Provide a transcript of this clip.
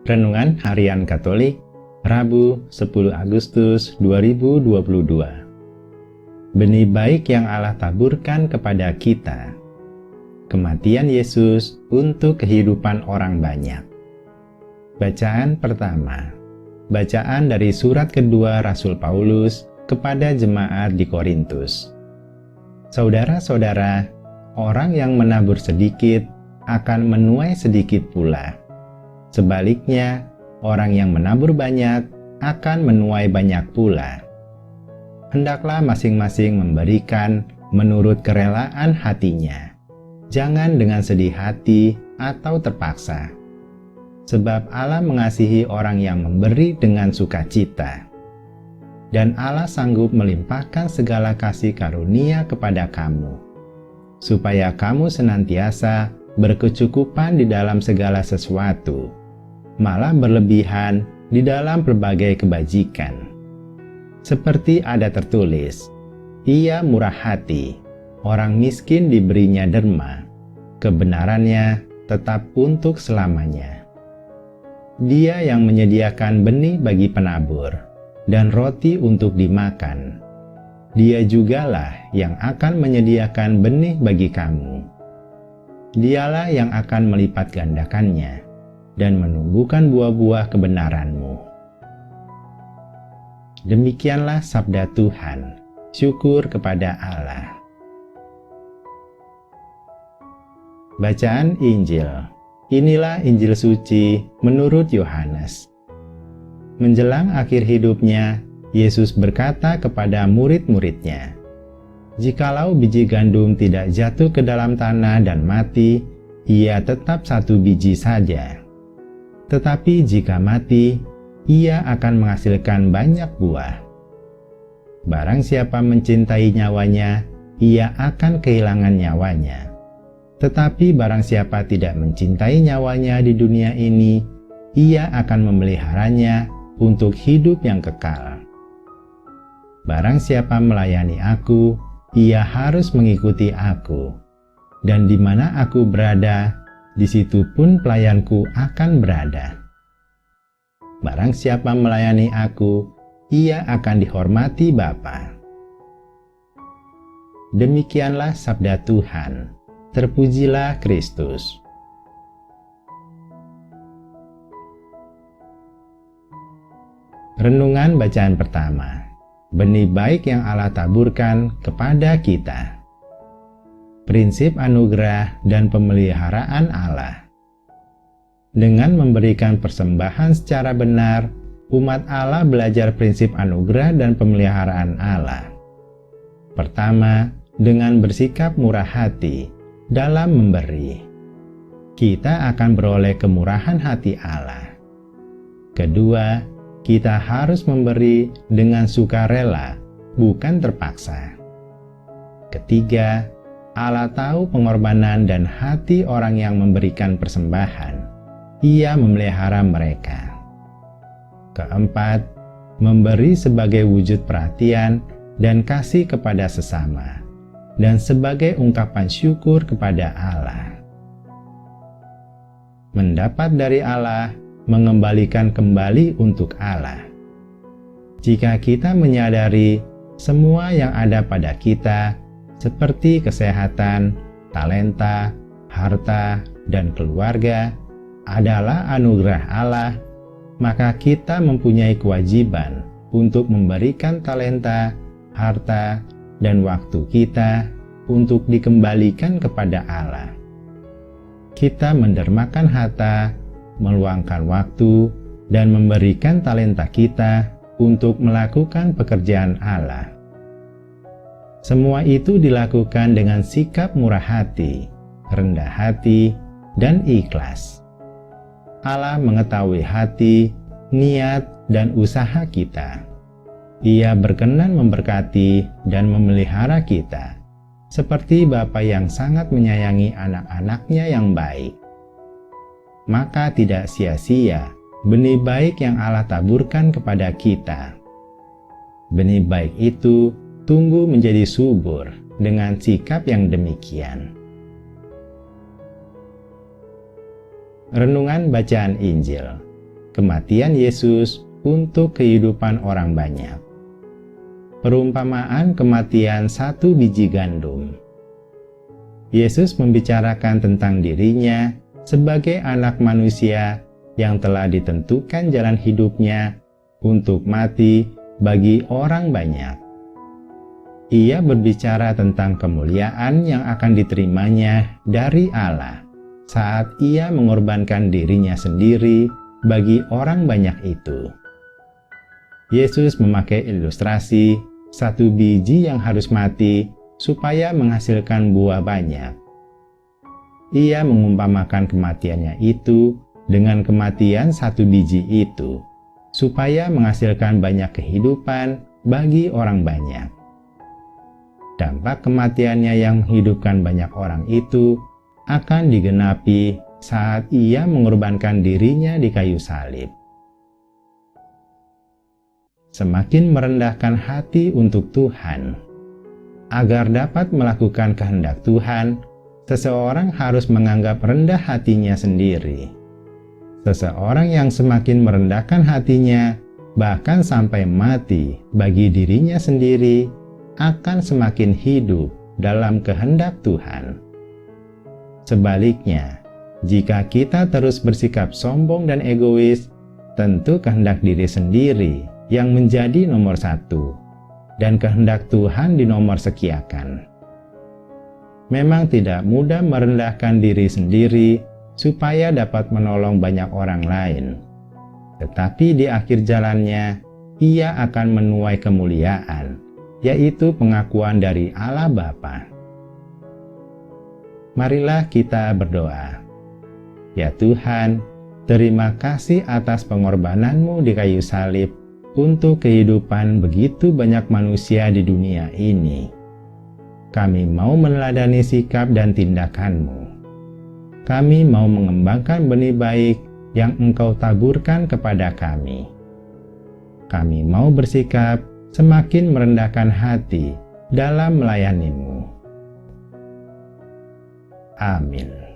Renungan Harian Katolik, Rabu 10 Agustus 2022. Benih baik yang Allah taburkan kepada kita. Kematian Yesus untuk kehidupan orang banyak. Bacaan pertama. Bacaan dari surat kedua Rasul Paulus kepada jemaat di Korintus. Saudara-saudara, orang yang menabur sedikit akan menuai sedikit pula. Sebaliknya, orang yang menabur banyak akan menuai banyak pula. Hendaklah masing-masing memberikan menurut kerelaan hatinya. Jangan dengan sedih hati atau terpaksa. Sebab Allah mengasihi orang yang memberi dengan sukacita. Dan Allah sanggup melimpahkan segala kasih karunia kepada kamu, supaya kamu senantiasa berkecukupan di dalam segala sesuatu, malah berlebihan di dalam berbagai kebajikan. Seperti ada tertulis, Ia murah hati, orang miskin diberinya derma, kebenarannya tetap untuk selamanya. Dia yang menyediakan benih bagi penabur, dan roti untuk dimakan. Dia jugalah yang akan menyediakan benih bagi kamu. Dialah yang akan melipat gandakannya dan menumbuhkan buah-buah kebenaranmu. Demikianlah sabda Tuhan. Syukur kepada Allah. Bacaan Injil. Inilah Injil suci menurut Yohanes. Menjelang akhir hidupnya, Yesus berkata kepada murid-muridnya, "Jikalau biji gandum tidak jatuh ke dalam tanah dan mati, ia tetap satu biji saja. Tetapi jika mati, ia akan menghasilkan banyak buah. Barang siapa mencintai nyawanya, ia akan kehilangan nyawanya. Tetapi barang siapa tidak mencintai nyawanya di dunia ini, ia akan memeliharanya untuk hidup yang kekal. Barang siapa melayani aku, ia harus mengikuti aku. Dan di mana aku berada, di situ pun pelayanku akan berada. Barang siapa melayani aku, ia akan dihormati Bapa." Demikianlah sabda Tuhan. Terpujilah Kristus. Renungan bacaan pertama. Benih baik yang Allah taburkan kepada kita. Prinsip anugerah dan pemeliharaan Allah. Dengan memberikan persembahan secara benar, umat Allah belajar prinsip anugerah dan pemeliharaan Allah. Pertama, dengan bersikap murah hati dalam memberi, kita akan beroleh kemurahan hati Allah. Kedua, kita harus memberi dengan sukarela, bukan terpaksa. Ketiga, Allah tahu pengorbanan dan hati orang yang memberikan persembahan. Ia memelihara mereka. Keempat, memberi sebagai wujud perhatian dan kasih kepada sesama, dan sebagai ungkapan syukur kepada Allah. Mendapat dari Allah, mengembalikan kembali untuk Allah. Jika kita menyadari semua yang ada pada kita, seperti kesehatan, talenta, harta, dan keluarga, adalah anugerah Allah, maka kita mempunyai kewajiban untuk memberikan talenta, harta, dan waktu kita untuk dikembalikan kepada Allah. Kita mendermakan harta, meluangkan waktu, dan memberikan talenta kita untuk melakukan pekerjaan Allah. Semua itu dilakukan dengan sikap murah hati, rendah hati, dan ikhlas. Allah mengetahui hati, niat, dan usaha kita. Ia berkenan memberkati dan memelihara kita, seperti Bapa yang sangat menyayangi anak-anaknya yang baik. Maka tidak sia-sia benih baik yang Allah taburkan kepada kita. Benih baik itu tumbuh menjadi subur dengan sikap yang demikian. Renungan bacaan Injil. kematian Yesus untuk kehidupan orang banyak. Perumpamaan kematian satu biji gandum. Yesus membicarakan tentang dirinya sebagai anak manusia yang telah ditentukan jalan hidupnya untuk mati bagi orang banyak. Ia berbicara tentang kemuliaan yang akan diterimanya dari Allah saat ia mengorbankan dirinya sendiri bagi orang banyak itu. Yesus memakai ilustrasi satu biji yang harus mati supaya menghasilkan buah banyak. Ia mengumpamakan kematiannya itu dengan kematian satu biji itu, supaya menghasilkan banyak kehidupan bagi orang banyak. Dampak kematiannya yang menghidupkan banyak orang itu akan digenapi saat ia mengorbankan dirinya di kayu salib. Semakin merendahkan hati untuk Tuhan. Agar dapat melakukan kehendak Tuhan, seseorang harus menganggap rendah hatinya sendiri. Seseorang yang semakin merendahkan hatinya, bahkan sampai mati bagi dirinya sendiri, akan semakin hidup dalam kehendak Tuhan. Sebaliknya, jika kita terus bersikap sombong dan egois, tentu kehendak diri sendiri yang menjadi nomor satu, dan kehendak Tuhan dinomorsekiakan. Memang tidak mudah merendahkan diri sendiri supaya dapat menolong banyak orang lain. Tetapi di akhir jalannya, ia akan menuai kemuliaan, yaitu pengakuan dari Allah Bapa. Marilah kita berdoa. Ya Tuhan, terima kasih atas pengorbanan-Mu di kayu salib untuk kehidupan begitu banyak manusia di dunia ini. Kami mau meneladani sikap dan tindakan-Mu. Kami mau mengembangkan benih baik yang Engkau taburkan kepada kami. Kami mau bersikap semakin merendahkan hati dalam melayani-Mu. Amin.